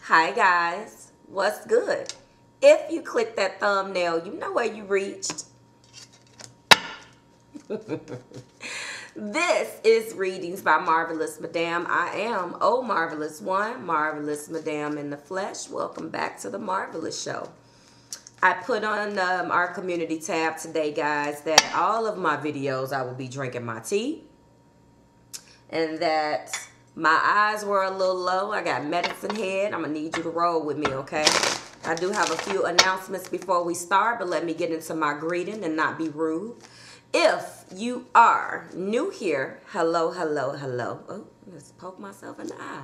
Hi guys, what's good? If you click that thumbnail, you know where you reached. This is Readings by Marvelous Madame. I am Marvelous One, Marvelous Madame in the flesh. Welcome back to the Marvelous Show. I put on our community tab today, guys, that all of my videos I will be drinking my tea. And that my eyes were a little low. I got medicine head. I'm going to need you to roll with me, okay? I do have a few announcements before we start, but let me get into my greeting and not be rude. If you are new here, hello, hello, hello. Oh, let's poke myself in the eye.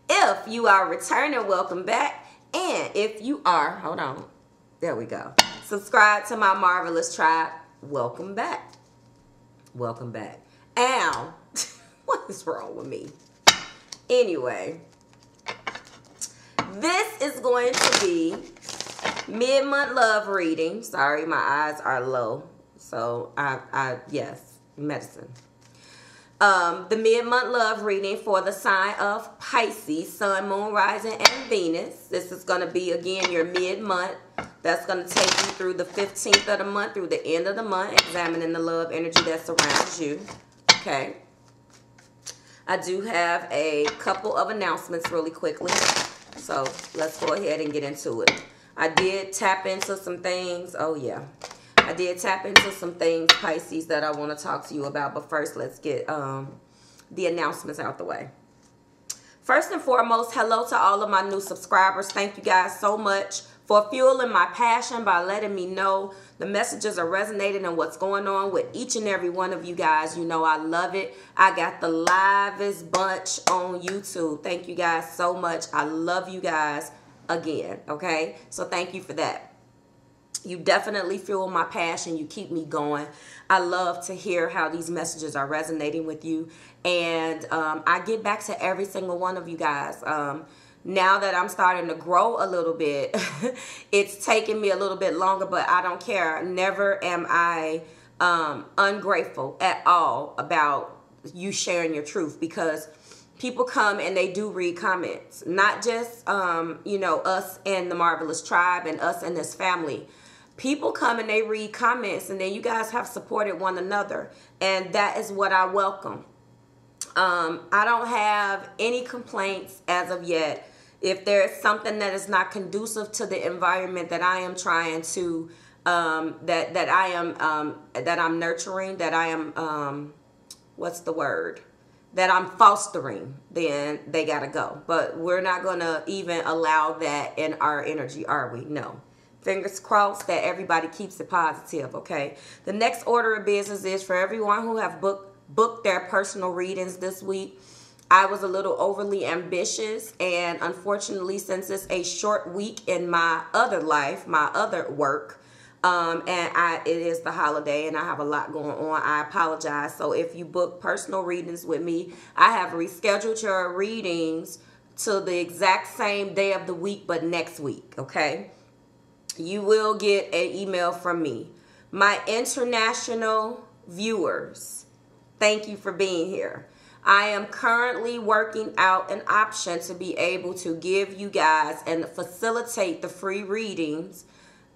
If you are returning, welcome back. And if you are, hold on, there we go. Subscribe to my Marvelous Tribe. Welcome back. Welcome back. Ow. What is wrong with me? Anyway, this is going to be mid-month love reading. Sorry, my eyes are low. So, yes, medicine. The mid-month love reading for the sign of Pisces, Sun, Moon, Rising, and Venus. This is going to be, again, your mid-month. That's going to take you through the 15th of the month, through the end of the month, examining the love energy that surrounds you. Okay. I do have a couple of announcements really quickly. So, let's go ahead and get into it. I did tap into some things. Oh, yeah. I did tap into some things, Pisces, that I want to talk to you about. But first, let's get the announcements out the way. First and foremost, hello to all of my new subscribers. Thank you guys so much for fueling my passion by letting me know the messages are resonating and what's going on with each and every one of you guys. You know I love it. I got the livest bunch on YouTube. Thank you guys so much. I love you guys again, okay? So thank you for that. You definitely fuel my passion. You keep me going. I love to hear how these messages are resonating with you. And I get back to every single one of you guys. Now that I'm starting to grow a little bit, it's taking me a little bit longer, but I don't care. Never am I ungrateful at all about you sharing your truth, because people come and they do read comments. Not just, you know, us and the Marvelous Tribe and us and this family. People come and they read comments, and then you guys have supported one another. And that is what I welcome. I don't have any complaints as of yet. If there's something that is not conducive to the environment that I am trying to, that I'm nurturing, that I am, what's the word? That I'm fostering, then they gotta go. But we're not gonna even allow that in our energy, are we? No. Fingers crossed that everybody keeps it positive, okay? The next order of business is for everyone who have booked their personal readings this week. I was a little overly ambitious, and unfortunately, since it's a short week in my other life, my other work, and it is the holiday and I have a lot going on, I apologize. So if you book personal readings with me, I have rescheduled your readings to the exact same day of the week, but next week, okay? You will get an email from me. My international viewers, thank you for being here. I am currently working out an option to be able to give you guys and facilitate the free readings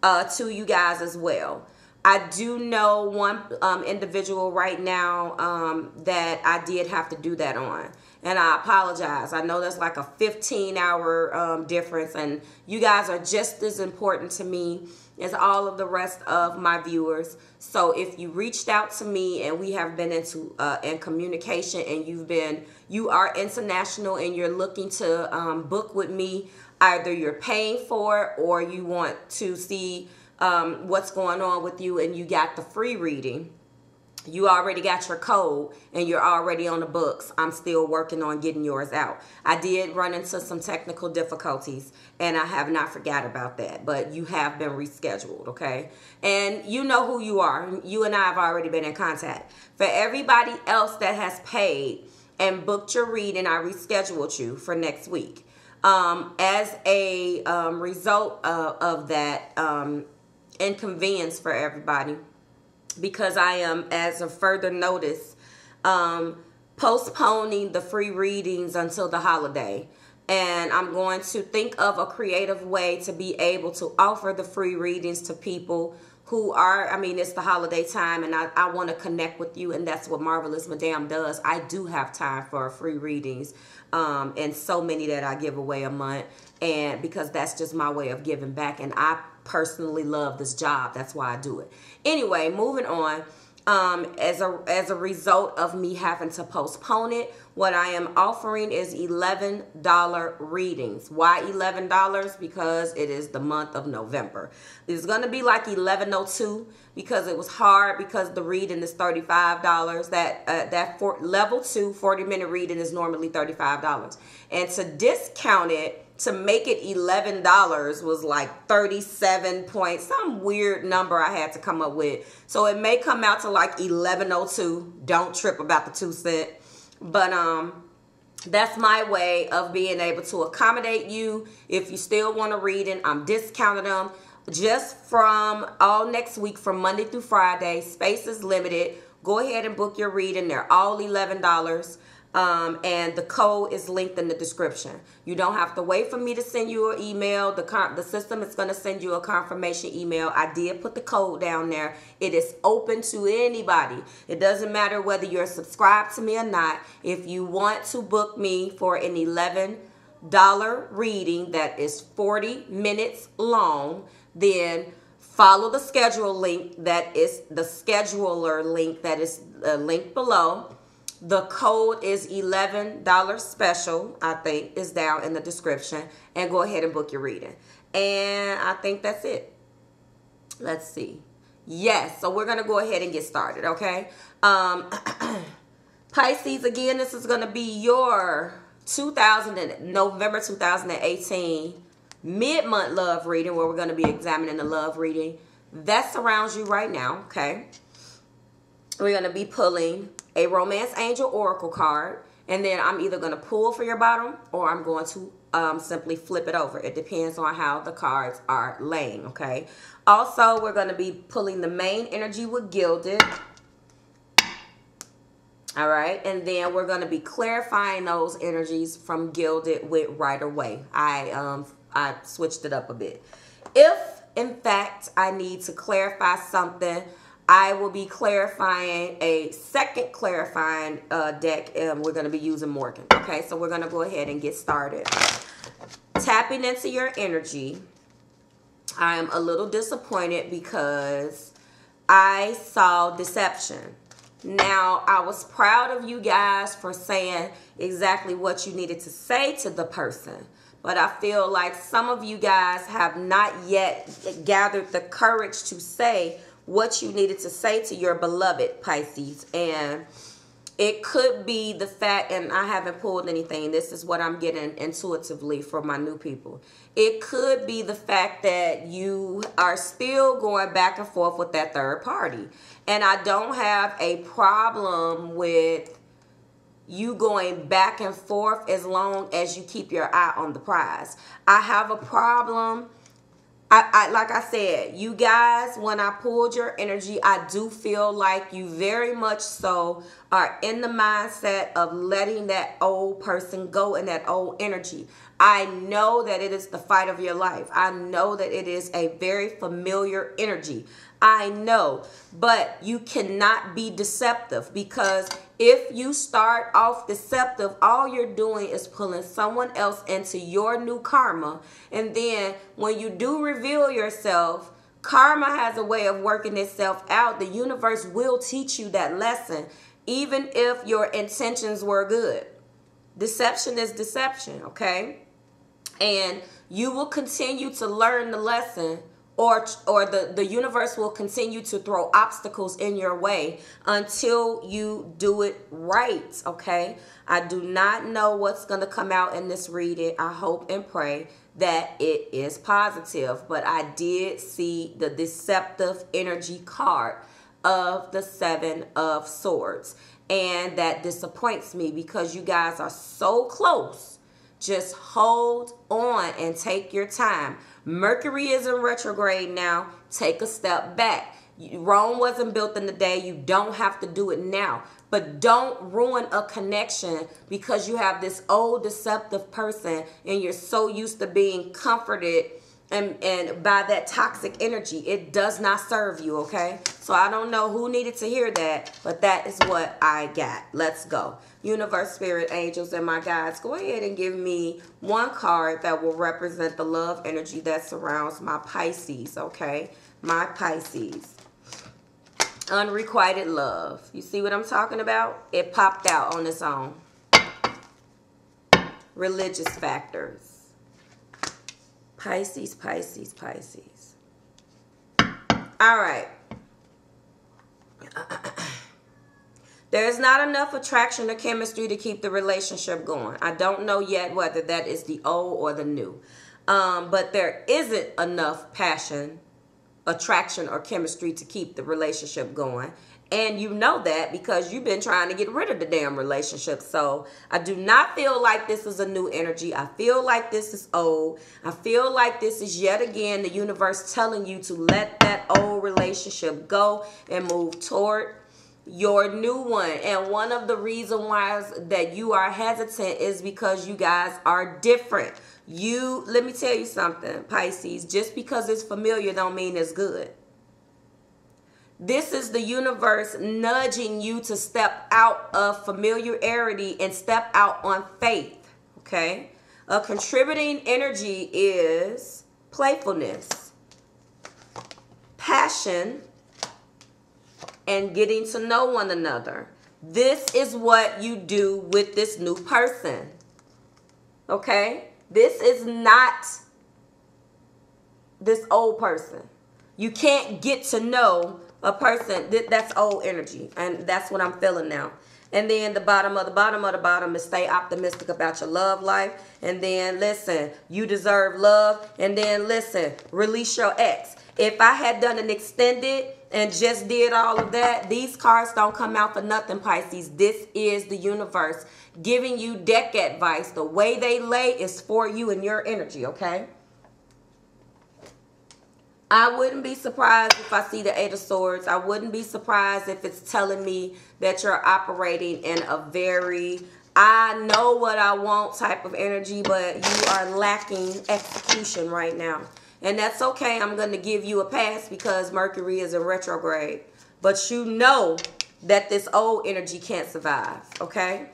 to you guys as well. I do know one individual right now that I did have to do that on. And I apologize. I know that's like a 15-hour difference. And you guys are just as important to me as all of the rest of my viewers. So if you reached out to me and we have been in communication, and you are international and you're looking to book with me, either you're paying for it or you want to see what's going on with you and you got the free reading, you already got your code and you're already on the books. I'm still working on getting yours out. I did run into some technical difficulties and I have not forgot about that, but you have been rescheduled, okay? And you know who you are. You and I have already been in contact. For everybody else that has paid and booked your reading, I rescheduled you for next week. As a result of that inconvenience for everybody, because I am, as a further notice, postponing the free readings until the holiday. And I'm going to think of a creative way to be able to offer the free readings to people who are, I mean, it's the holiday time, and I want to connect with you, and that's what Marvelous Madame does. I do have time for free readings, and so many that I give away a month, and because that's just my way of giving back, and I personally love this job. That's why I do it. Anyway, moving on. As a result of me having to postpone it, what I am offering is $11 readings. Why $11? Because it is the month of November. It's going to be like $11.02 because it was hard because the reading is $35. That for level 2 40-minute reading is normally $35. And to discount it, to make it $11 was like 37 point, some weird number I had to come up with. So it may come out to like $11.02. Don't trip about the 2 cents. But that's my way of being able to accommodate you. If you still want a reading, I'm discounting them just from all next week from Monday through Friday. Space is limited. Go ahead and book your reading. They're all $11. And the code is linked in the description. You don't have to wait for me to send you an email. The system is going to send you a confirmation email. I did put the code down there. It is open to anybody. It doesn't matter whether you're subscribed to me or not. If you want to book me for an $11 reading that is 40 minutes long, then follow the schedule link that is the scheduler link that is linked below. The code is $11 special, I think, is down in the description. And go ahead and book your reading. And I think that's it. Let's see. Yes, so we're going to go ahead and get started, okay? Pisces, again, this is going to be your November 2018 mid-month love reading, where we're going to be examining the love reading that surrounds you right now, okay? We're going to be pulling a Romance Angel Oracle card, and then I'm either going to pull for your bottom or I'm going to simply flip it over. It depends on how the cards are laying, okay? Also, we're going to be pulling the main energy with Gilded. All right, and then we're going to be clarifying those energies from Gilded with Rider Waite. I switched it up a bit. If, in fact, I need to clarify something, I will be clarifying a second clarifying deck, and we're going to be using Morgan. Okay, so we're going to go ahead and get started. Tapping into your energy. I am a little disappointed because I saw deception. Now, I was proud of you guys for saying exactly what you needed to say to the person. But I feel like some of you guys have not yet gathered the courage to say what you needed to say to your beloved, Pisces. And it could be the fact, and I haven't pulled anything, this is what I'm getting intuitively for my new people. It could be the fact that you are still going back and forth with that third party. And I don't have a problem with you going back and forth as long as you keep your eye on the prize. I have a problem. Like I said, you guys, when I pulled your energy, I do feel like you very much so are in the mindset of letting that old person go and that old energy. I know that it is the fight of your life. I know that it is a very familiar energy. I know, but you cannot be deceptive, because if you start off deceptive, all you're doing is pulling someone else into your new karma. And then when you do reveal yourself, karma has a way of working itself out. The universe will teach you that lesson, even if your intentions were good. Deception is deception, okay? And you will continue to learn the lesson, or the universe will continue to throw obstacles in your way until you do it right, okay? I do not know what's going to come out in this reading. I hope and pray that it is positive, but I did see the deceptive energy card of the Seven of Swords, and that disappoints me because you guys are so close. Just hold on and take your time. Mercury is in retrograde now. Take a step back. Rome wasn't built in a day. You don't have to do it now. But don't ruin a connection because you have this old deceptive person and you're so used to being comforted and by that toxic energy. It does not serve you, okay? So I don't know who needed to hear that, but that is what I got. Let's go. Universe, spirit, angels, and my guides, go ahead and give me one card that will represent the love energy that surrounds my Pisces, okay? My Pisces. Unrequited love. You see what I'm talking about? It popped out on its own. Religious factors. Pisces, Pisces, Pisces. All right. There's not enough attraction or chemistry to keep the relationship going. I don't know yet whether that is the old or the new. But there isn't enough passion, attraction, or chemistry to keep the relationship going. And you know that because you've been trying to get rid of the damn relationship. So I do not feel like this is a new energy. I feel like this is old. I feel like this is yet again the universe telling you to let that old relationship go and move toward your new one. And one of the reasons why that you are hesitant is because you guys are different. Let me tell you something, Pisces. Just because it's familiar don't mean it's good. This is the universe nudging you to step out of familiarity and step out on faith, okay? A contributing energy is playfulness, passion, and getting to know one another. This is what you do with this new person, okay? This is not this old person. You can't get to know a person. That's old energy, and that's what I'm feeling now. And then the bottom of the bottom of the bottom is stay optimistic about your love life. And then listen, you deserve love. And then listen, release your ex. If I had done an extended and just did all of that, these cards don't come out for nothing, Pisces. This is the universe giving you deck advice. The way they lay is for you and your energy, okay? I wouldn't be surprised if I see the Eight of Swords. I wouldn't be surprised if it's telling me that you're operating in a very I know what I want type of energy, but you are lacking execution right now. And that's okay. I'm going to give you a pass because Mercury is in retrograde. But you know that this old energy can't survive, okay?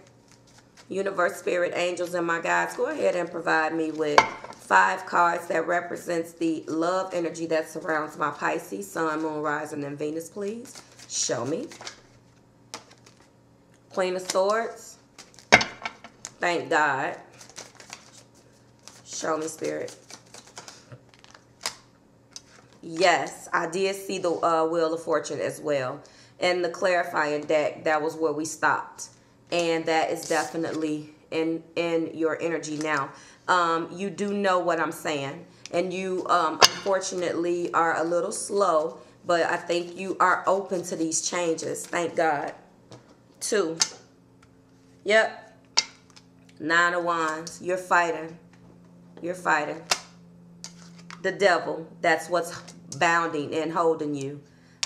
Universe, spirit, angels, and my guides, go ahead and provide me with 5 cards that represents the love energy that surrounds my Pisces, Sun, Moon, Rising, and Venus, please. Show me. Queen of Swords. Thank God. Show me, spirit. Yes, I did see the Wheel of Fortune as well. And the clarifying deck, that was where we stopped. And that is definitely in your energy now. You do know what I'm saying. And you, unfortunately, are a little slow. But I think you are open to these changes. Thank God. 2. Yep. 9 of Wands. You're fighting. You're fighting. The devil. That's what's bounding and holding you.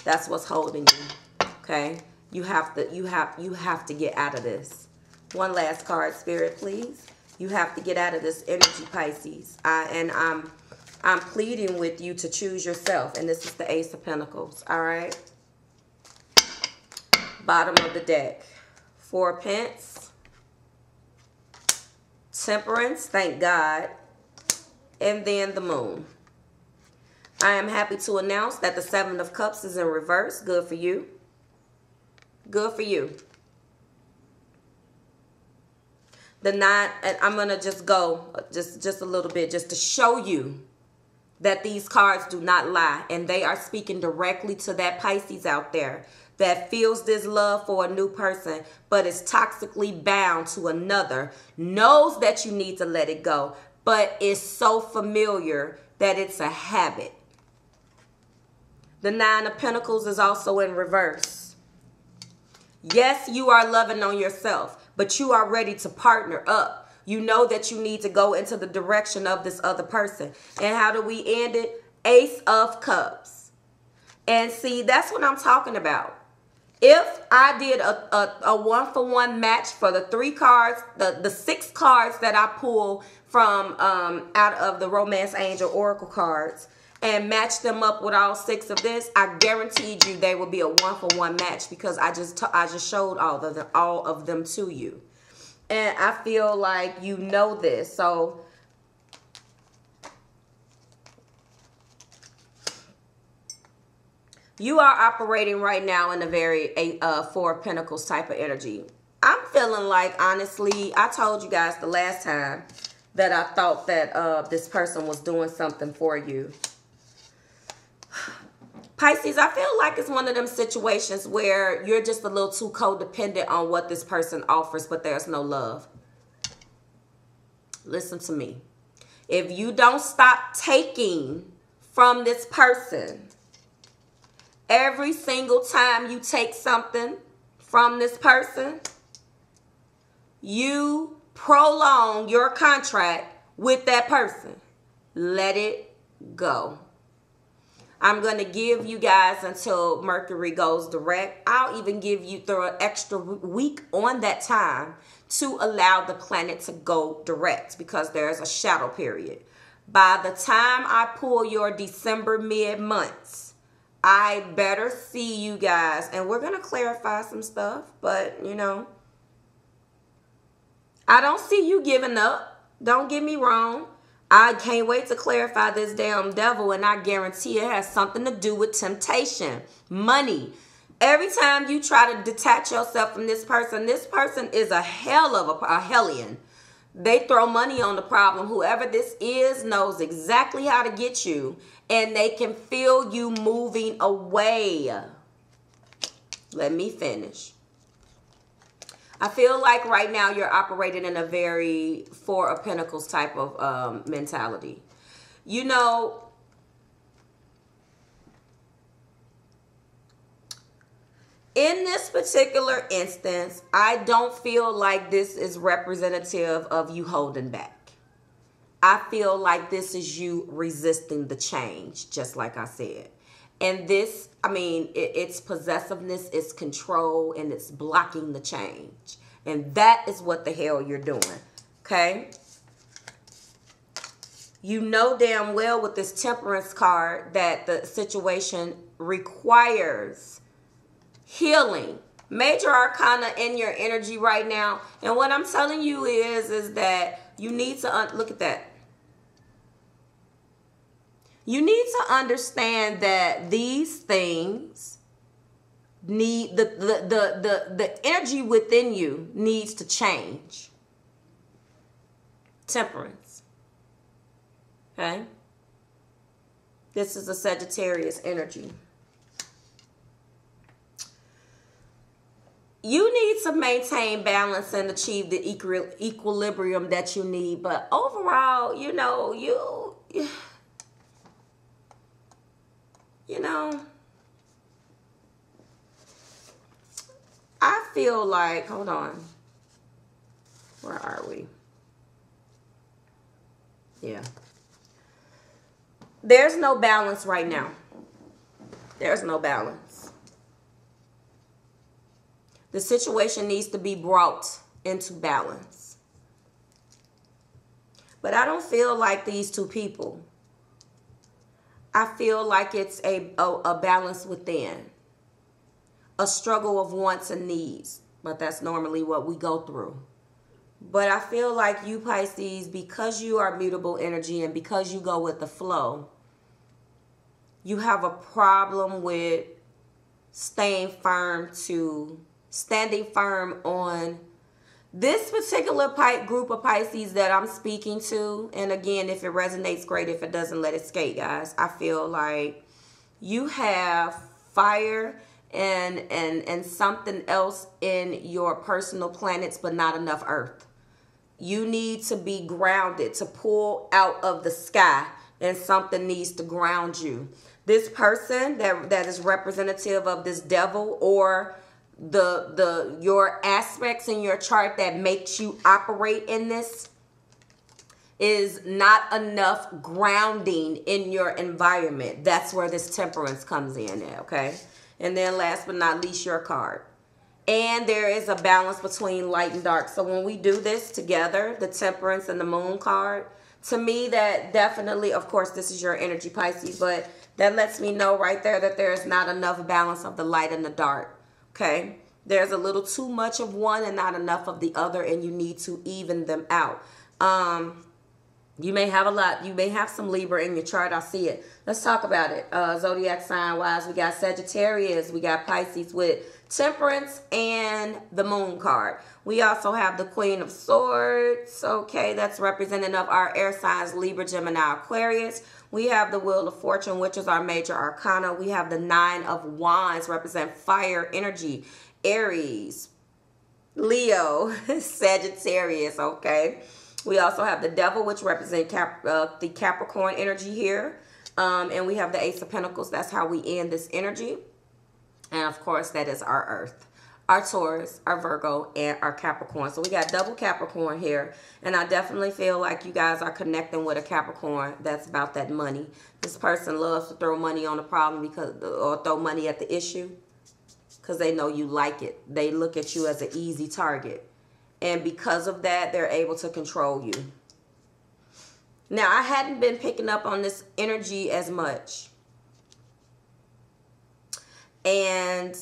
That's what's holding you. Okay? You have to get out of this. One last card, spirit, please. You have to get out of this energy, Pisces. I'm pleading with you to choose yourself. And this is the Ace of Pentacles. All right? Bottom of the deck. 4 Pence. Temperance. Thank God. And then the Moon. I am happy to announce that the 7 of Cups is in reverse. Good for you. Good for you. The 9, and I'm going to just go just a little bit just to show you that these cards do not lie. And they are speaking directly to that Pisces out there that feels this love for a new person, but is toxically bound to another, knows that you need to let it go, but is so familiar that it's a habit. The 9 of Pentacles is also in reverse. Yes, you are loving on yourself, but you are ready to partner up. You know that you need to go into the direction of this other person. And how do we end it? Ace of Cups. And see, that's what I'm talking about. If I did a one-for-one match for the 3 cards, the 6 cards that I pull from out of the Romance Angel Oracle cards, and match them up with all 6 of this, I guaranteed you they will be a one-for-one match, because I just showed all of them to you. And I feel like you know this. So you are operating right now in a very 4 of Pentacles type of energy. I'm feeling like, honestly, I told you guys the last time that I thought that this person was doing something for you. Pisces, I feel like it's one of them situations where you're just a little too codependent on what this person offers, but there's no love. Listen to me. If you don't stop taking from this person, every single time you take something from this person, you prolong your contract with that person. Let it go. I'm going to give you guys until Mercury goes direct. I'll even give you through an extra week on that time to allow the planet to go direct, because there's a shadow period. By the time I pull your December mid-months, I better see you guys. And we're going to clarify some stuff, but, you know, I don't see you giving up. Don't get me wrong. I can't wait to clarify this damn devil, and I guarantee it has something to do with temptation, money. Every time you try to detach yourself from this person is a hell of a hellion. They throw money on the problem. Whoever this is knows exactly how to get you, and they can feel you moving away. Let me finish. I feel like right now you're operating in a very 4 of Pentacles type of mentality. You know, in this particular instance, I don't feel like this is representative of you holding back. I feel like this is you resisting the change, just like I said. And this, I mean, it's possessiveness, it's control, and it's blocking the change. And that is what the hell you're doing, okay? You know damn well with this Temperance card that the situation requires healing. Major Arcana in your energy right now. And what I'm telling you is that you need to, look at that. You need to understand that these things need, the energy within you needs to change. Temperance. Okay? This is a Sagittarius energy. You need to maintain balance and achieve the equilibrium that you need. But overall, you know, you know, I feel like, hold on. Where are we? Yeah. There's no balance right now. There's no balance. The situation needs to be brought into balance. But I don't feel like these two people. I feel like it's a balance within. A struggle of wants and needs. But that's normally what we go through. But I feel like you, Pisces, because you are mutable energy and because you go with the flow, you have a problem with standing firm on this particular group of Pisces that I'm speaking to. And again, if it resonates, great. If it doesn't, let it skate, guys. I feel like you have fire and something else in your personal planets, but not enough earth. You need to be grounded, to pull out of the sky, and something needs to ground you. This person that is representative of this devil, or your aspects in your chart that makes you operate in this, is not enough grounding in your environment. That's where this temperance comes in at, okay? And then last but not least, your card. And there is a balance between light and dark. So when we do this together, the temperance and the moon card, to me that definitely, of course, this is your energy, Pisces, but that lets me know right there that there is not enough balance of the light and the dark, okay? There's a little too much of one and not enough of the other, and you need to even them out. You may have a lot. You may have some Libra in your chart. I see it. Let's talk about it. Zodiac sign-wise, we got Sagittarius. We got Pisces with Temperance and the Moon card. We also have the Queen of Swords. Okay, that's representative of our air signs, Libra, Gemini, Aquarius. We have the Wheel of Fortune, which is our major arcana. We have the Nine of Wands, represent fire, energy, Aries, Leo, Sagittarius, okay? We also have the Devil, which represents the Capricorn energy here. And we have the Ace of Pentacles. That's how we end this energy. And, of course, that is our Earth, our Taurus, our Virgo, and our Capricorn. So we got double Capricorn here. And I definitely feel like you guys are connecting with a Capricorn that's about that money. This person loves to throw money on the problem or throw money at the issue because they know you like it. They look at you as an easy target. And because of that, they're able to control you. Now, I hadn't been picking up on this energy as much. And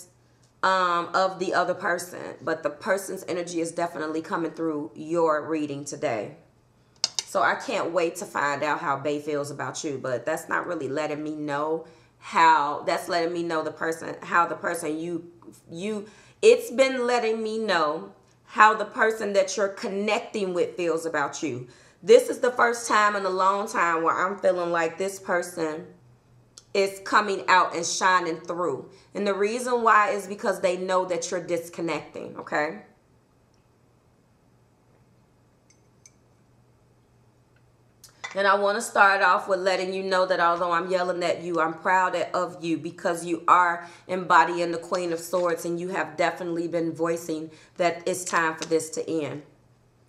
of the other person. But the person's energy is definitely coming through your reading today. So I can't wait to find out how Bae feels about you. But that's not really letting me know how. That's letting me know how the person it's been letting me know how the person that you're connecting with feels about you. This is the first time in a long time where I'm feeling like this person is coming out and shining through. And the reason why is because they know that you're disconnecting, okay? And I want to start off with letting you know that although I'm yelling at you, I'm proud of you because you are embodying the Queen of Swords and you have definitely been voicing that it's time for this to end.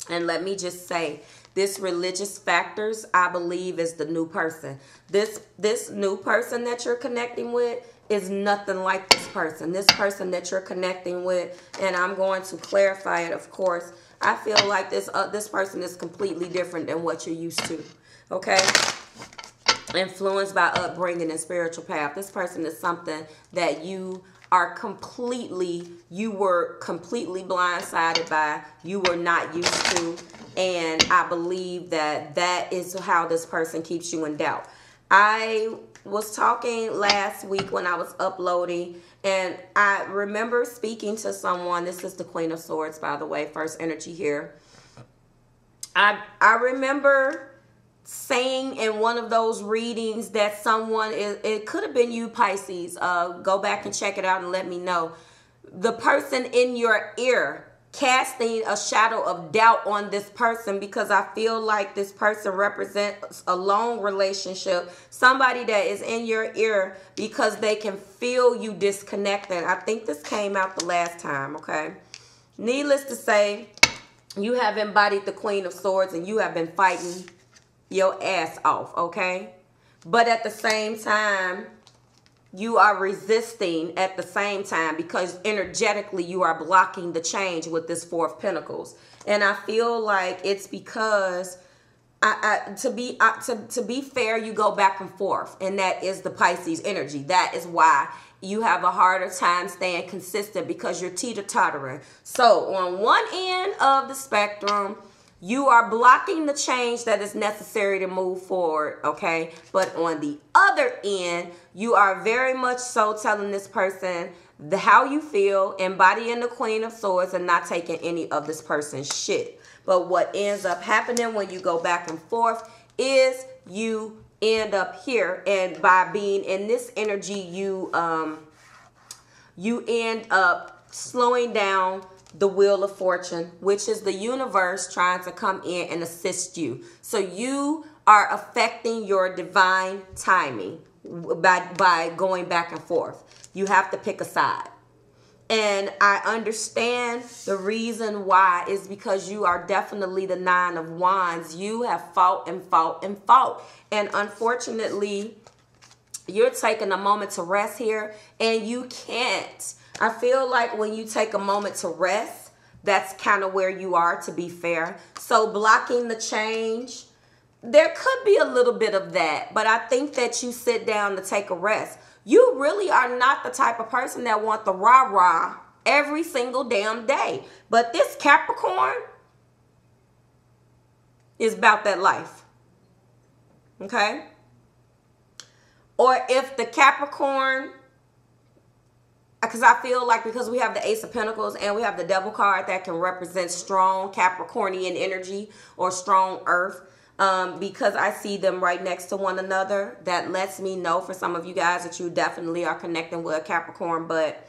And let me just say, this religious factors, I believe, is the new person. This new person that you're connecting with is nothing like this person. This person that you're connecting with, and I'm going to clarify it, of course. I feel like this person is completely different than what you're used to. Okay, influenced by upbringing and spiritual path. This person is something that you were completely blindsided by, you were not used to, and I believe that is how this person keeps you in doubt. I was talking last week when I was uploading, and I remember speaking to someone. This is the Queen of Swords, by the way, first energy here. I remember saying in one of those readings that someone, it could have been you, Pisces, go back and check it out and let me know, the person in your ear casting a shadow of doubt on this person, because I feel like this person represents a long relationship, somebody that is in your ear because they can feel you disconnecting. I think this came out the last time, okay? Needless to say, you have embodied the Queen of Swords and you have been fighting your ass off, okay? But at the same time, you are resisting at the same time because energetically you are blocking the change with this Four of Pentacles. And I feel like it's because to be fair, you go back and forth, and that is the Pisces energy. That is why you have a harder time staying consistent, because you're teeter-tottering. So on one end of the spectrum, you are blocking the change that is necessary to move forward, okay? But on the other end, you are very much so telling this person how you feel, embodying the Queen of Swords, and not taking any of this person's shit. But what ends up happening when you go back and forth is you end up here, and by being in this energy, you end up slowing down the Wheel of Fortune, which is the universe trying to come in and assist you. So you are affecting your divine timing by going back and forth. You have to pick a side. And I understand the reason why is because you are definitely the 9 of Wands. You have fought and fought and fought. And unfortunately, you're taking a moment to rest here, and you can't. I feel like when you take a moment to rest, that's kind of where you are, to be fair. So blocking the change, there could be a little bit of that, but I think that you sit down to take a rest. You really are not the type of person that want the rah-rah every single damn day. But this Capricorn is about that life. Okay? Or if the Capricorn, because I feel like because we have the Ace of Pentacles and we have the Devil card that can represent strong Capricornian energy or strong earth, because I see them right next to one another, that lets me know for some of you guys that you definitely are connecting with a Capricorn. But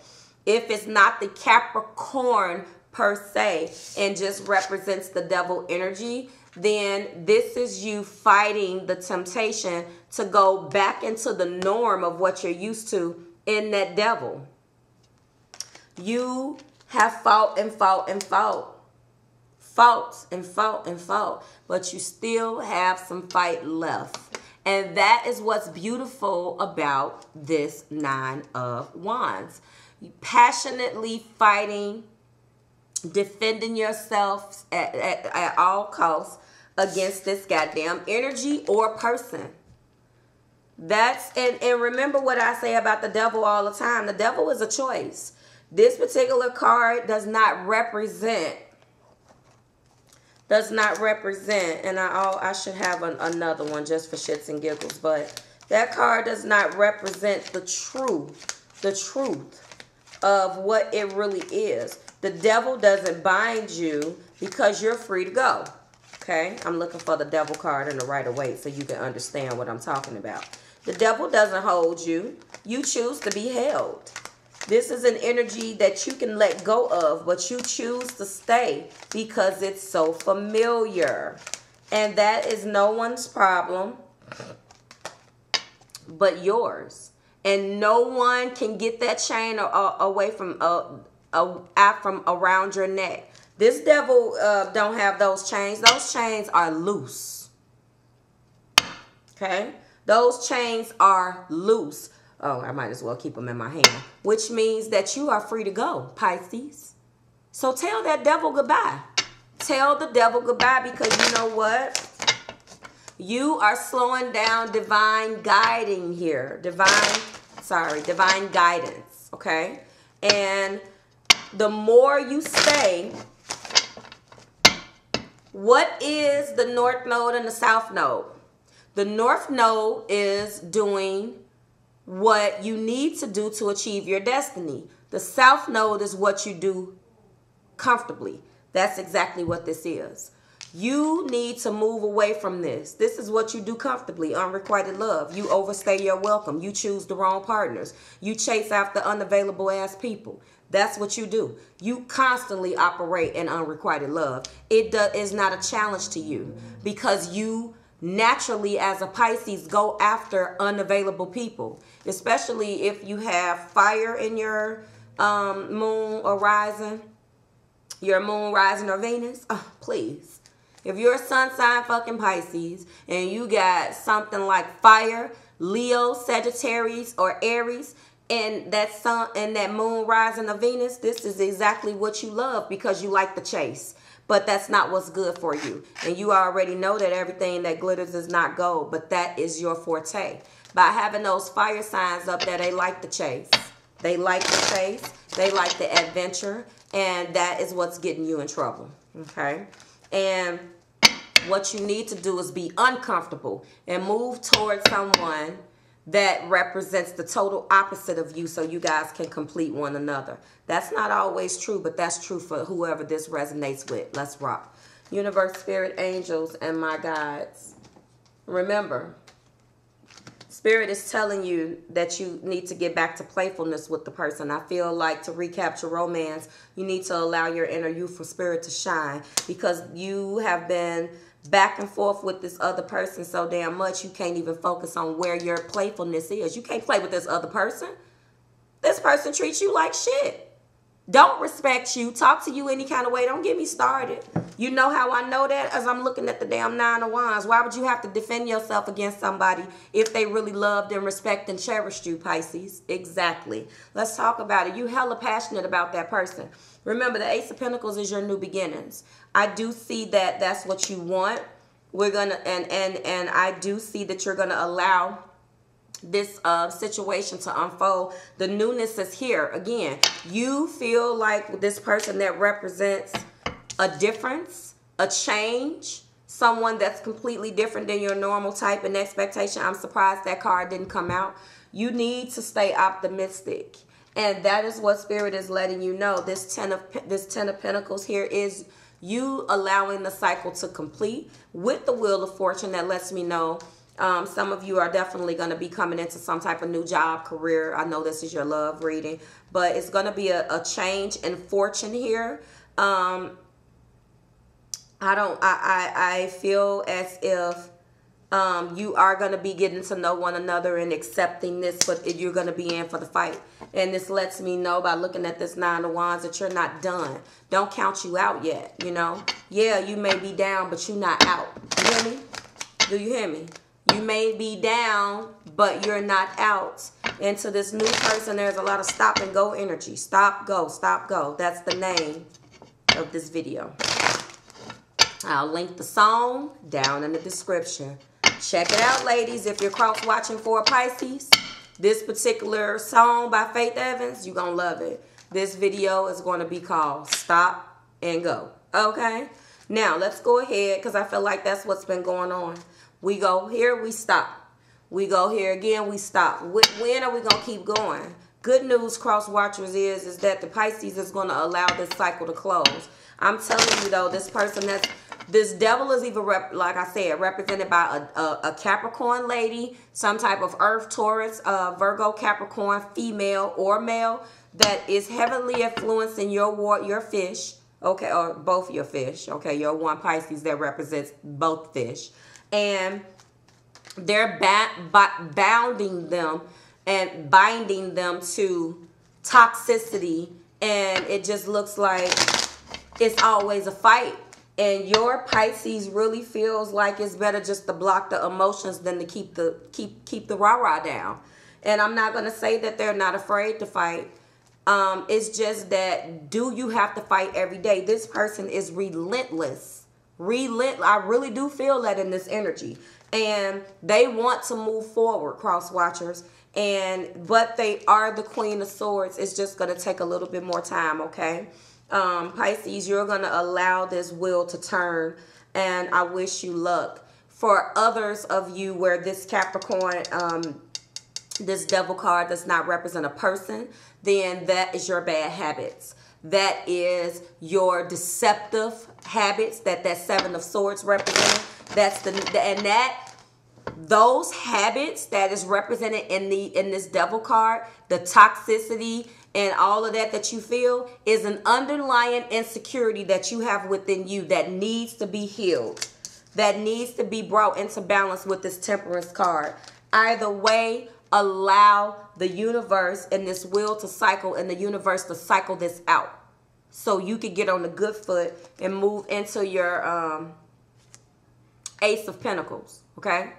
if it's not the Capricorn per se and just represents the Devil energy, then this is you fighting the temptation to go back into the norm of what you're used to in that Devil. You have fought and fought and fought. Fought and fought and fought. But you still have some fight left. And that is what's beautiful about this 9 of Wands. You passionately fighting, defending yourself at all costs against this goddamn energy or person. And remember what I say about the Devil all the time. The Devil is a choice. This particular card does not represent, and I should have another one just for shits and giggles, but that card does not represent the truth of what it really is. The Devil doesn't bind you because you're free to go. Okay, I'm looking for the Devil card in the Rider-Waite so you can understand what I'm talking about. The Devil doesn't hold you. You choose to be held. This is an energy that you can let go of, but you choose to stay because it's so familiar. And that is no one's problem but yours. And no one can get that chain away from around your neck. This Devil don't have those chains. Those chains are loose. Okay? Those chains are loose. Oh, I might as well keep them in my hand. Which means that you are free to go, Pisces. So tell that Devil goodbye. Tell the Devil goodbye, because you know what? You are slowing down divine guiding here. Divine guidance, okay? And the more you stay, what is the North Node and the South Node? The North Node is doing what you need to do to achieve your destiny. The South Node is what you do comfortably. That's exactly what this is. You need to move away from this. This is what you do comfortably. Unrequited love. You overstay your welcome. You choose the wrong partners. You chase after unavailable ass people. That's what you do. You constantly operate in unrequited love. It is not a challenge to you because you naturally, as a Pisces, go after unavailable people, especially if you have fire in your moon or rising, or Venus. Oh, please. If you're a sun sign fucking Pisces and you got something like fire, Leo, Sagittarius, or Aries, and that sun and that moon rising of Venus, this is exactly what you love because you like the chase. But that's not what's good for you. And you already know that everything that glitters is not gold, but that is your forte. By having those fire signs up there, they like the chase. They like the chase. They like the adventure. And that is what's getting you in trouble. Okay? And what you need to do is be uncomfortable and move towards someone that represents the total opposite of you so you guys can complete one another. That's not always true, but that's true for whoever this resonates with. Let's rock. Universe, spirit, angels, and my guides. Remember, spirit is telling you that you need to get back to playfulness with the person. I feel like to recapture romance, you need to allow your inner youthful spirit to shine because you have been back and forth with this other person so damn much you can't even focus on where your playfulness is. You can't play with this other person. This person treats you like shit. Don't respect you, talk to you any kind of way. Don't get me started. You know how I know that? As I'm looking at the damn Nine of Wands. Why would you have to defend yourself against somebody if they really loved and respect and cherished you, Pisces? Exactly. Let's talk about it. You hella passionate about that person. Remember, the Ace of Pentacles is your new beginnings. I do see that that's what you want. We're gonna and I do see that you're gonna allow this situation to unfold. The newness is here. Again, you feel like this person that represents a difference, a change, someone that's completely different than your normal type and expectation. I'm surprised that card didn't come out. You need to stay optimistic, and that is what Spirit is letting you know. This Ten of Pentacles here is you allowing the cycle to complete with the Wheel of Fortune. That lets me know some of you are definitely going to be coming into some type of new job, career. I know this is your love reading, but it's going to be a change in fortune here. I feel as if you are going to be getting to know one another and accepting this, but you're going to be in for the fight. And this lets me know by looking at this Nine of Wands that you're not done. Don't count you out yet, you know. Yeah, you may be down, but you're not out. You hear me? Do you hear me? You may be down, but you're not out. And to this new person, there's a lot of stop and go energy. Stop, go, stop, go. That's the name of this video. I'll link the song down in the description. Check it out, ladies. If you're cross-watching for Pisces, this particular song by Faith Evans, you're going to love it. This video is going to be called Stop and Go. Okay? Now, let's go ahead because I feel like that's what's been going on. We go here, we stop. We go here again, we stop. When are we going to keep going? Good news, cross watchers, is that the Pisces is going to allow this cycle to close. I'm telling you, though, this person this devil is either, like I said, represented by a Capricorn lady, some type of Earth, Taurus, Virgo, Capricorn, female or male, that is heavily influencing your fish, okay, or both your fish, okay, your one Pisces that represents both fish. And they're bounding them and binding them to toxicity, and it just looks like it's always a fight. And your Pisces really feels like it's better just to block the emotions than to keep the rah-rah down. And I'm not going to say that they're not afraid to fight. It's just that, do you have to fight every day? This person is relentless. I really do feel that in this energy, and they want to move forward, cross watchers, but they are the Queen of Swords. It's just going to take a little bit more time. Okay, Pisces, you're going to allow this wheel to turn, and I wish you luck. For others of you where this Capricorn, this devil card does not represent a person, then that is your bad habits. That is your deceptive habits that Seven of Swords represent. That's those habits that is represented in this devil card, the toxicity and all of that you feel, is an underlying insecurity that you have within you that needs to be healed, that needs to be brought into balance with this Temperance card. Either way, allow the universe and this wheel to cycle, and the universe to cycle this out so you can get on the good foot and move into your Ace of Pentacles. Okay,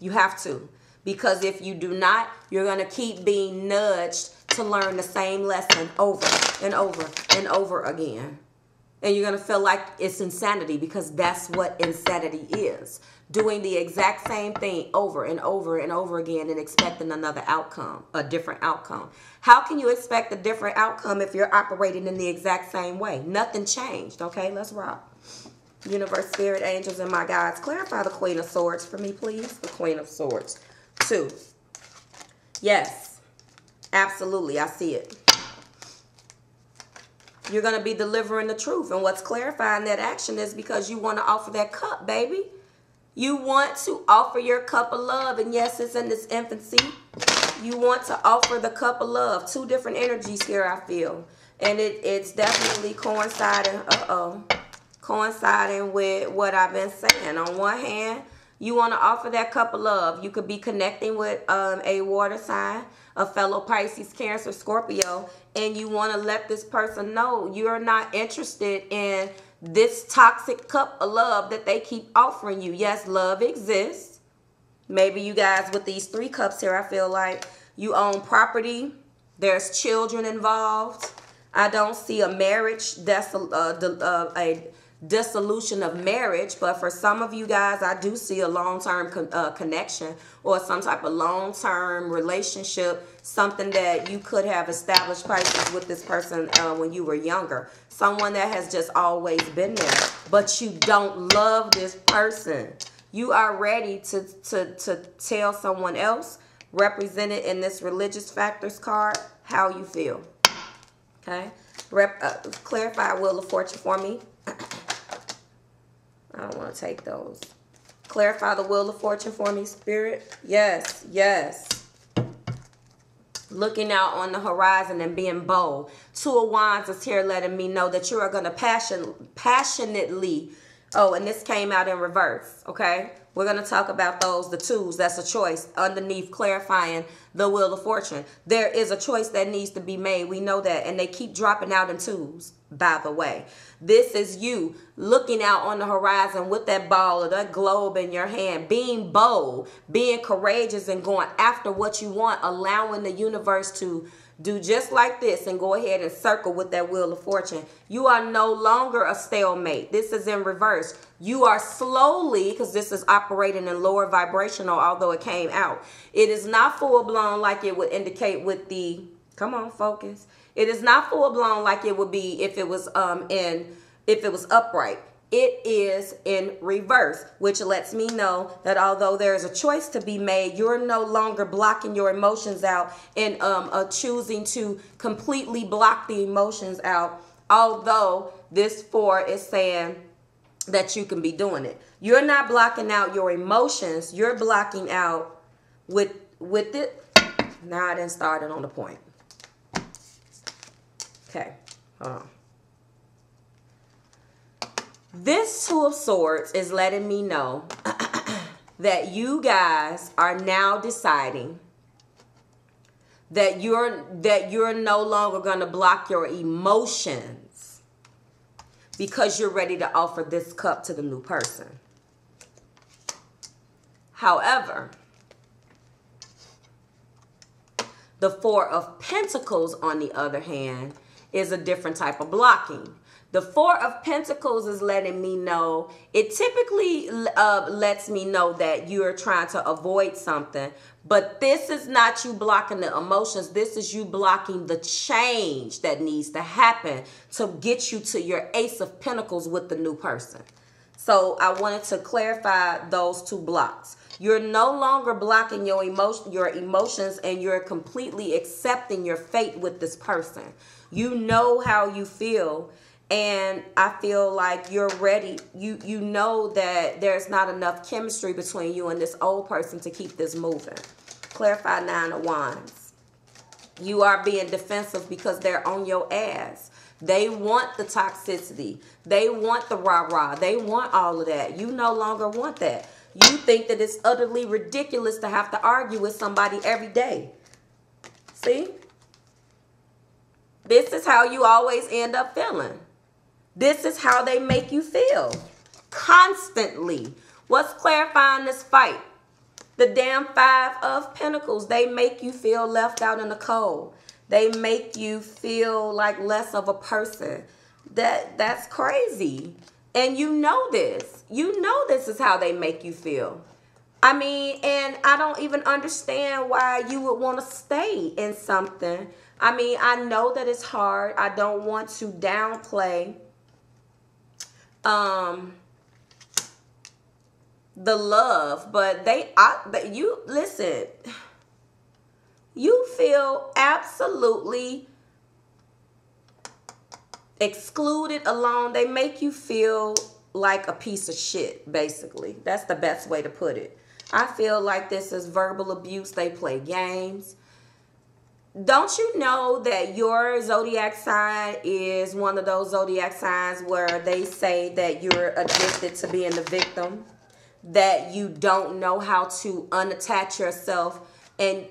you have to, because if you do not, you're going to keep being nudged to learn the same lesson over and over and over again. And you're going to feel like it's insanity, because that's what insanity is. Doing the exact same thing over and over and over again and expecting another outcome, a different outcome. How can you expect a different outcome if you're operating in the exact same way? Nothing changed. Okay, let's rock. Universe, Spirit, Angels, and my guides, clarify the Queen of Swords for me, please. The Queen of Swords. 2. Yes, absolutely. I see it. You're going to be delivering the truth. And what's clarifying that action is because you want to offer that cup, baby. You want to offer your cup of love. And yes, it's in this infancy. You want to offer the cup of love. 2 different energies here, I feel. And it's definitely coinciding. Coinciding with what I've been saying. On one hand, You want to offer that cup of love. You could be connecting with a water sign, a fellow Pisces, Cancer, Scorpio, and you want to let this person know you're not interested in this toxic cup of love that they keep offering you. Yes, love exists. Maybe you guys with these 3 cups here, I feel like you own property. There's children involved. I don't see a marriage, a dissolution of marriage, but for some of you guys, I do see a long-term connection or some type of long-term relationship, something that you could have established, Pisces, with this person when you were younger. Someone that has just always been there, but you don't love this person. You are ready to tell someone else, represented in this religious factors card, how you feel. Okay? Clarify Wheel of Fortune for me. I don't want to take those. Clarify the Wheel of Fortune for me, Spirit. Yes, yes. Looking out on the horizon and being bold. 2 of Wands is here letting me know that you are going to passionately. Oh, and this came out in reverse, okay? We're going to talk about those, the 2s. That's a choice underneath clarifying the Wheel of Fortune. There is a choice that needs to be made. We know that. And they keep dropping out in 2s, by the way. This is you looking out on the horizon with that ball or that globe in your hand, being bold, being courageous, and going after what you want, allowing the universe to do just like this and go ahead and circle with that Wheel of Fortune. You are no longer a stalemate. This is in reverse. You are slowly, because this is operating in lower vibrational, although it came out. It is not full blown like it would indicate with the, come on, focus. It is not full blown like it would be if it was upright. It is in reverse, which lets me know that although there is a choice to be made, you're no longer blocking your emotions out and choosing to completely block the emotions out. Although this 4 is saying that you can be doing it. You're not blocking out your emotions. You're blocking out with it. Now I didn't start it on the point. Okay, hold on. This 2 of Swords is letting me know that you guys are now deciding that you're no longer going to block your emotions because you're ready to offer this cup to the new person. However, the 4 of Pentacles, on the other hand, is a different type of blocking. The 4 of Pentacles is letting me know, it typically lets me know that you're trying to avoid something, but this is not you blocking the emotions. This is you blocking the change that needs to happen to get you to your Ace of Pentacles with the new person. So I wanted to clarify those 2 blocks. You're no longer blocking your emotions, and you're completely accepting your fate with this person. You know how you feel. And I feel like you're ready. You know that there's not enough chemistry between you and this old person to keep this moving. Clarify 9 of Wands. You are being defensive because they're on your ass. They want the toxicity. They want the rah-rah. They want all of that. You no longer want that. You think that it's utterly ridiculous to have to argue with somebody every day. See? This is how you always end up feeling. This is how they make you feel. Constantly. What's clarifying this fight? The damn 5 of Pentacles. They make you feel left out in the cold. They make you feel like less of a person. That's crazy. And you know this. You know this is how they make you feel. I mean, and I don't even understand why you would want to stay in something. I mean, I know that it's hard. I don't want to downplay the love, but you listen, you feel absolutely excluded, alone. They make you feel like a piece of shit, basically. That's the best way to put it. I feel like this is verbal abuse. They play games. Don't you know that your zodiac sign is one of those zodiac signs where they say that you're addicted to being the victim? that you don't know how to unattach yourself and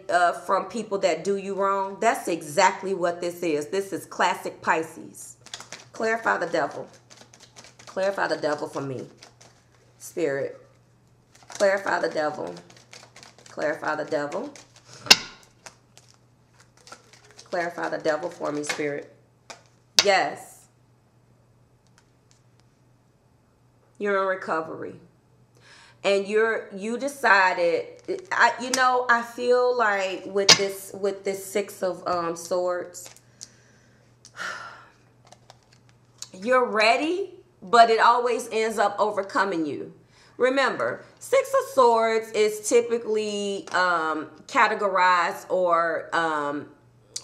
from people that do you wrong. That's exactly what this is. This is classic Pisces. Clarify the devil. Clarify the devil for me, Spirit. Clarify the devil. Clarify the devil. Clarify the devil for me, Spirit. Yes. You're in recovery. And you decided, I feel like with this Six of Swords, you're ready, but it always ends up overcoming you. Remember, Six of Swords is typically categorized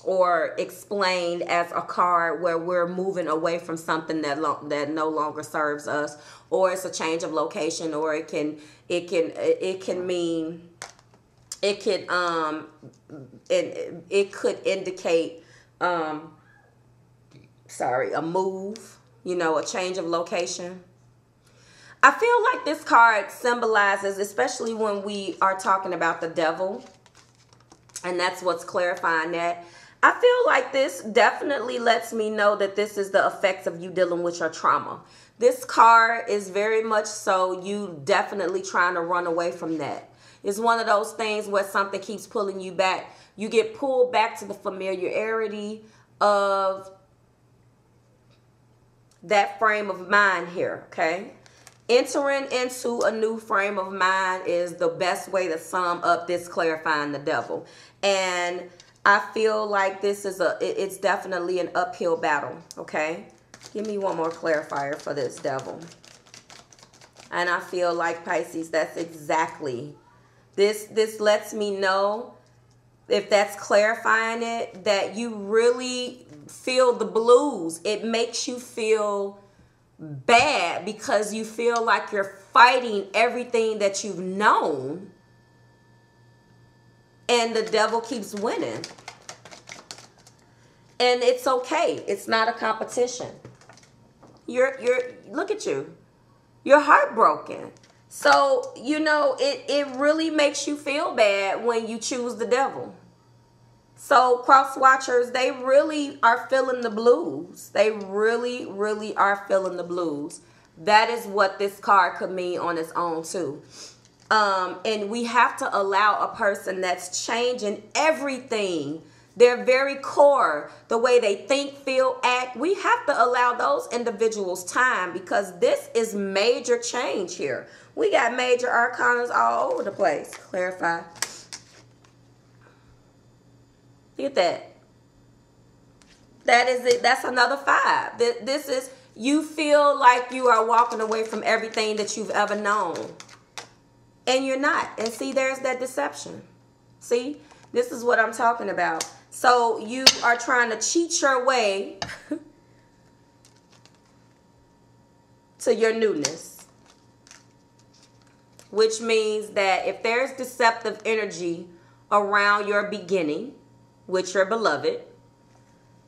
or explained as a card where we're moving away from something that no longer serves us, or it's a change of location, or it can mean it could indicate a move, a change of location. I feel like this card symbolizes, especially when we are talking about the devil, and that's what's clarifying that. I feel like this definitely lets me know that this is the effects of you dealing with your trauma. This card is very much so you definitely trying to run away from that. It's one of those things where something keeps pulling you back. You get pulled back to the familiarity of that frame of mind here, okay? Entering into a new frame of mind is the best way to sum up this clarifying the devil. And I feel like this is it's definitely an uphill battle, okay? Give me one more clarifier for this devil. And I feel like, Pisces, that's exactly, this lets me know, if that's clarifying it, that you really feel the blues. It makes you feel bad because you feel like you're fighting everything that you've known, and the devil keeps winning. And it's okay. It's not a competition. Look at you. You're heartbroken. So, it really makes you feel bad when you choose the devil. So, cross watchers, they really are feeling the blues. They really, really are feeling the blues. That is what this card could mean on its own, too. And we have to allow a person that's changing everything, their very core, the way they think, feel, act. We have to allow those individuals time, because this is major change here. We got major arcanas all over the place. Clarify. Look at that. That is it. That's another 5. This is, you feel like you are walking away from everything that you've ever known. And you're not. And see, there's that deception. See, this is what I'm talking about. So you are trying to cheat your way to your newness. Which means that if there's deceptive energy around your beginning with your beloved,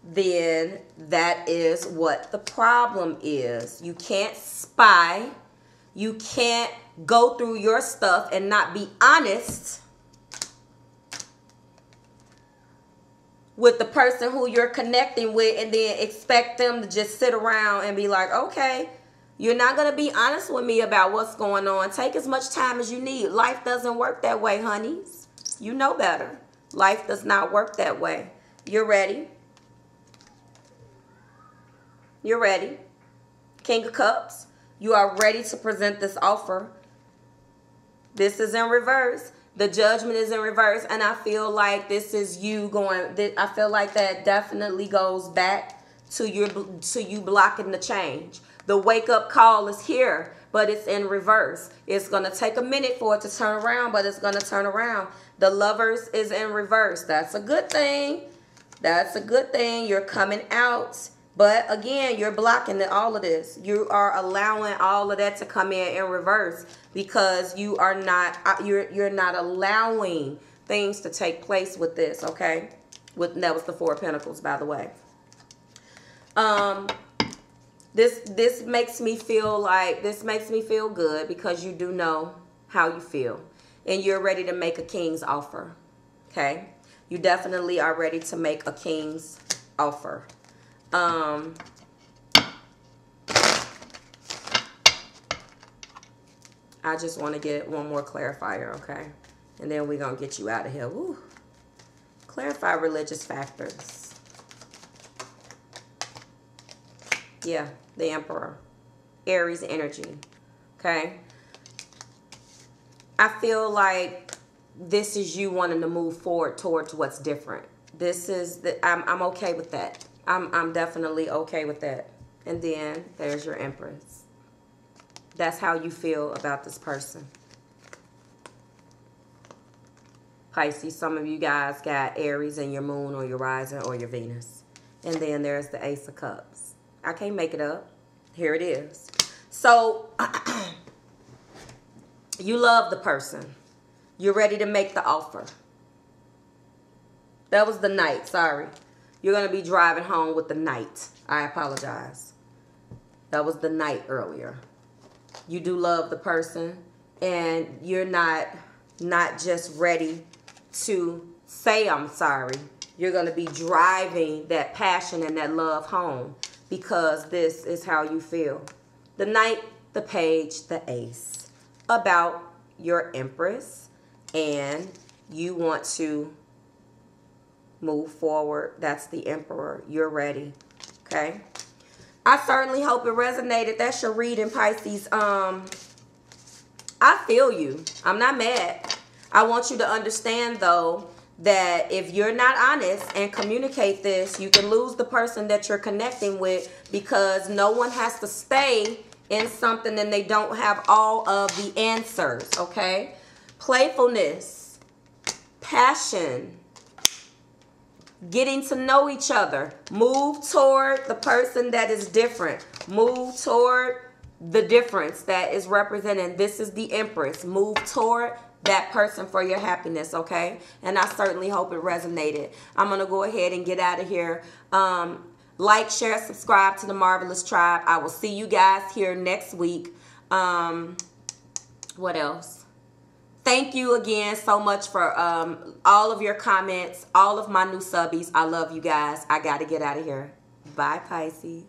then that is what the problem is. You can't spy. You can't go through your stuff and not be honest with the person who you're connecting with, and then expect them to just sit around and be like, okay, you're not going to be honest with me about what's going on. Take as much time as you need. Life doesn't work that way, honeys. You know better. Life does not work that way. You're ready. You're ready. King of Cups. You are ready to present this offer. This is in reverse. The Judgment is in reverse. And I feel like this is you going. I feel like that definitely goes back to you blocking the change. The wake-up call is here, but it's in reverse. It's going to take a minute for it to turn around, but it's going to turn around. The Lovers is in reverse. That's a good thing. That's a good thing. You're coming out. But again, you're blocking all of this. You are allowing all of that to come in reverse, because you are not, you're not allowing things to take place with this, okay? That was the Four of Pentacles, by the way. This makes me feel good because you do know how you feel. And you're ready to make a king's offer. Okay? You definitely are ready to make a king's offer. I just want to get one more clarifier, okay? And then we're going to get you out of here. Woo. Clarify religious factors. Yeah, the Emperor. Aries energy. Okay? I feel like this is you wanting to move forward towards what's different. This is I'm okay with that. I'm definitely okay with that. And then there's your Empress. That's how you feel about this person. Pisces, some of you guys got Aries in your moon or your rising or your Venus. And then there's the Ace of Cups. I can't make it up. Here it is. So, you love the person. You're ready to make the offer. That was the Knight, sorry. You're going to be driving home with the Knight. I apologize. That was the Knight earlier. You do love the person, and you're not just ready to say I'm sorry. You're going to be driving that passion and that love home because this is how you feel. The Knight, the Page, the Ace. About your Empress, and you want to move forward. That's the Emperor. You're ready. Okay? I certainly hope it resonated. That's your reading, Pisces. I feel you. I'm not mad. I want you to understand, though, that if you're not honest and communicate this, you can lose the person that you're connecting with because no one has to stay in something and they don't have all of the answers, okay? Playfulness, passion, getting to know each other. Move toward the person that is different. Move toward the difference that is represented. This is the Empress. Move toward that person for your happiness, okay? And I certainly hope it resonated. I'm going to go ahead and get out of here. Like, share, subscribe to the Marvelous Tribe. I will see you guys here next week. What else? Thank you again so much for all of your comments, all of my new subbies. I love you guys. I got to get out of here. Bye, Pisces.